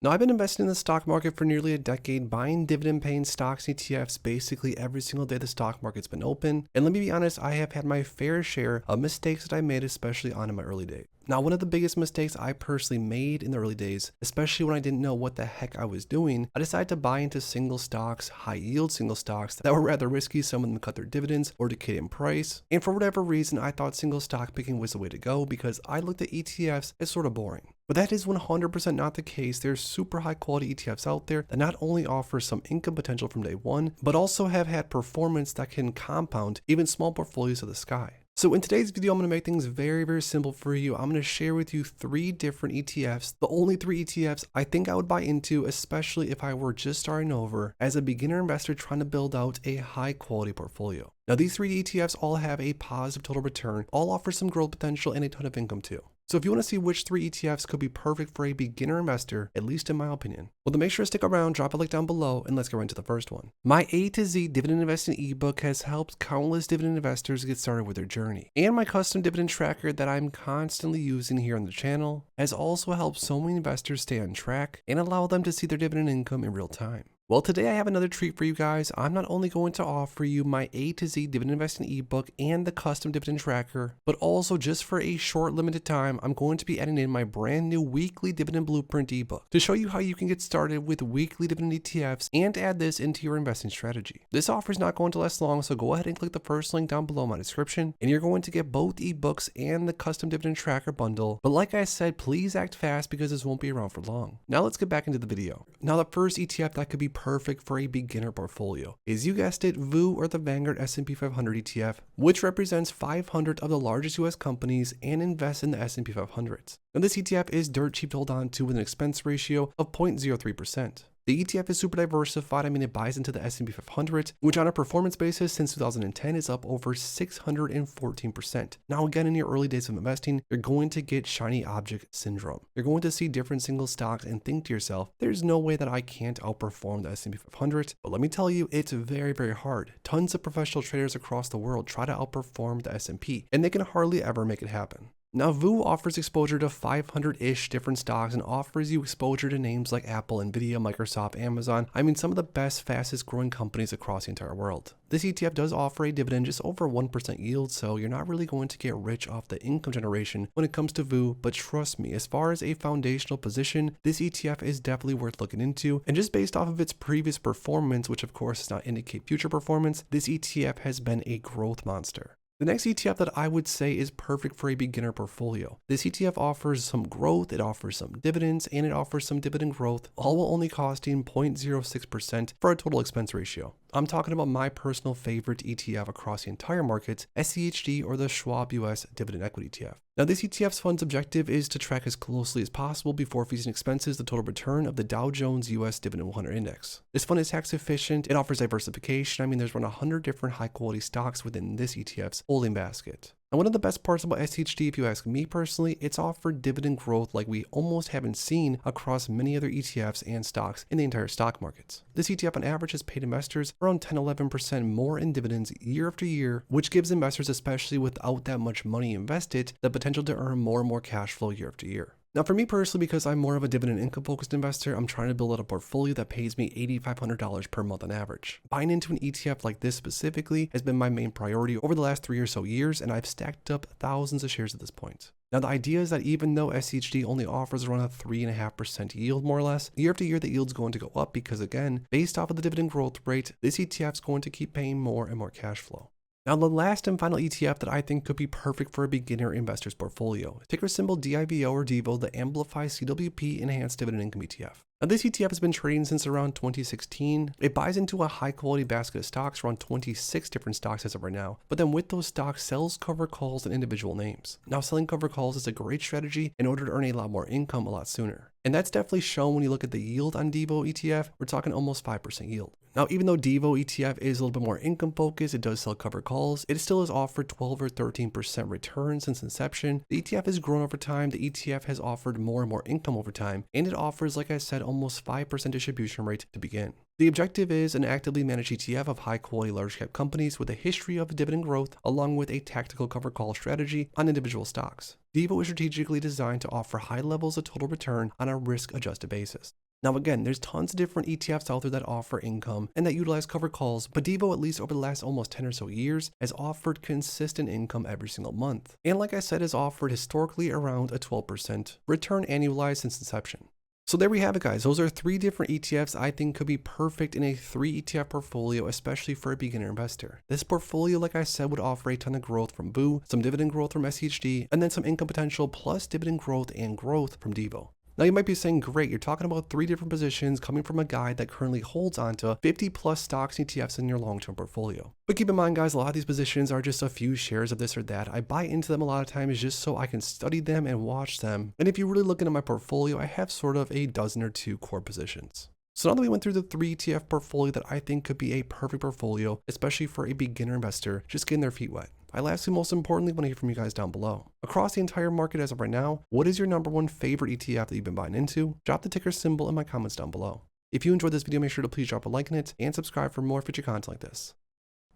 Now, I've been investing in the stock market for nearly a decade, buying dividend-paying stocks and ETFs basically every single day the stock market's been open. And let me be honest, I have had my fair share of mistakes that I made, especially on in my early days. Now, one of the biggest mistakes I personally made in the early days, especially when I didn't know what the heck I was doing, I decided to buy into single stocks, high yield single stocks that were rather risky. Some of them cut their dividends or decayed in price. And for whatever reason, I thought single stock picking was the way to go because I looked at ETFs as sort of boring. But that is 100% not the case. There's super high quality ETFs out there that not only offer some income potential from day one, but also have had performance that can compound even small portfolios of the sky. So in today's video, I'm going to make things very simple for you. I'm going to share with you 3 different ETFs, the only 3 ETFs I think I would buy into, especially if I were just starting over as a beginner investor trying to build out a high quality portfolio. Now, these 3 ETFs all have a positive total return, all offer some growth potential and a ton of income too. So if you want to see which 3 ETFs could be perfect for a beginner investor, at least in my opinion, well then make sure to stick around, drop a link down below, and let's get right into the first one. My A to Z dividend investing ebook has helped countless dividend investors get started with their journey. And my custom dividend tracker that I'm constantly using here on the channel has also helped so many investors stay on track and allow them to see their dividend income in real time. Well, today I have another treat for you guys. I'm not only going to offer you my A to Z dividend investing ebook and the custom dividend tracker, but also just for a short limited time, I'm going to be adding in my brand new weekly dividend blueprint ebook to show you how you can get started with weekly dividend ETFs and add this into your investing strategy. This offer is not going to last long, so go ahead and click the first link down below in my description, and you're going to get both ebooks and the custom dividend tracker bundle. But like I said, please act fast because this won't be around for long. Now let's get back into the video. Now the first ETF that could be perfect for a beginner portfolio is, you guessed it, VIG, or the Vanguard S&P 500 ETF, which represents 500 of the largest US companies and invests in the S&P 500s. Now this ETF is dirt cheap to hold on to with an expense ratio of 0.03%. The ETF is super diversified. I mean, it buys into the S&P 500, which on a performance basis since 2010 is up over 614%. Now again, in your early days of investing, you're going to get shiny object syndrome. You're going to see different single stocks and think to yourself, there's no way that I can't outperform the S&P 500. But let me tell you, it's very hard. Tons of professional traders across the world try to outperform the S&P, and they can hardly ever make it happen. Now, VIG offers exposure to 500-ish different stocks and offers you exposure to names like Apple, Nvidia, Microsoft, Amazon. I mean, some of the best, fastest growing companies across the entire world. This ETF does offer a dividend just over 1% yield, so you're not really going to get rich off the income generation when it comes to VIG, but trust me, as far as a foundational position, this ETF is definitely worth looking into, and just based off of its previous performance, which of course does not indicate future performance, this ETF has been a growth monster. The next ETF that I would say is perfect for a beginner portfolio. This ETF offers some growth, it offers some dividends, and it offers some dividend growth, all while only costing 0.06% for a total expense ratio. I'm talking about my personal favorite ETF across the entire market, SCHD, or the Schwab US Dividend Equity ETF. Now, this ETF's fund's objective is to track as closely as possible before fees and expenses the total return of the Dow Jones US Dividend 100 Index. This fund is tax efficient, it offers diversification. I mean, there's around 100 different high quality stocks within this ETF's holding basket. And one of the best parts about SHD, if you ask me personally, it's offered dividend growth like we almost haven't seen across many other ETFs and stocks in the entire stock markets. This ETF on average has paid investors around 10-11% more in dividends year after year, which gives investors, especially without that much money invested, the potential to earn more and more cash flow year after year. Now for me personally, because I'm more of a dividend income focused investor, I'm trying to build out a portfolio that pays me $8,500 per month on average. Buying into an ETF like this specifically has been my main priority over the last 3 or so years, and I've stacked up thousands of shares at this point. Now the idea is that even though SHD only offers around a 3.5% yield more or less, year after year the yield's going to go up because, again, based off of the dividend growth rate, this ETF is going to keep paying more and more cash flow. Now the last and final ETF that I think could be perfect for a beginner investor's portfolio, ticker symbol DIVO or DIVO, the Amplify CWP Enhanced Dividend Income ETF. Now this ETF has been trading since around 2016. It buys into a high quality basket of stocks, around 26 different stocks as of right now, but then with those stocks sells cover calls and individual names. Now selling cover calls is a great strategy in order to earn a lot more income a lot sooner. And that's definitely shown when you look at the yield on DIVO ETF, we're talking almost 5% yield. Now, even though DIVO ETF is a little bit more income focused, it does sell covered calls, it still has offered 12 or 13% return since inception. The ETF has grown over time, the ETF has offered more and more income over time, and it offers, like I said, almost 5% distribution rate to begin. The objective is an actively managed ETF of high quality large cap companies with a history of dividend growth along with a tactical cover call strategy on individual stocks. DIVO is strategically designed to offer high levels of total return on a risk adjusted basis. Now again, there's tons of different ETFs out there that offer income and that utilize covered calls, but Devo, at least over the last almost 10 or so years, has offered consistent income every single month. And like I said, has offered historically around a 12% return annualized since inception. So there we have it, guys. Those are 3 different ETFs I think could be perfect in a 3 ETF portfolio, especially for a beginner investor. This portfolio, like I said, would offer a ton of growth from VU, some dividend growth from SHD, and then some income potential plus dividend growth and growth from Devo. Now you might be saying, great, you're talking about 3 different positions coming from a guy that currently holds onto 50 plus stocks and ETFs in your long-term portfolio. But keep in mind, guys, a lot of these positions are just a few shares of this or that. I buy into them a lot of times just so I can study them and watch them. And if you really look into my portfolio, I have sort of a dozen or 2 core positions. So now that we went through the 3 ETF portfolio that I think could be a perfect portfolio, especially for a beginner investor just getting their feet wet, I lastly, most importantly, want to hear from you guys down below. Across the entire market as of right now, what is your #1 favorite ETF that you've been buying into? Drop the ticker symbol in my comments down below. If you enjoyed this video, make sure to please drop a like in it and subscribe for more future content like this.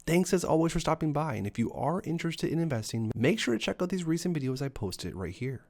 Thanks as always for stopping by, and if you are interested in investing, make sure to check out these recent videos I posted right here.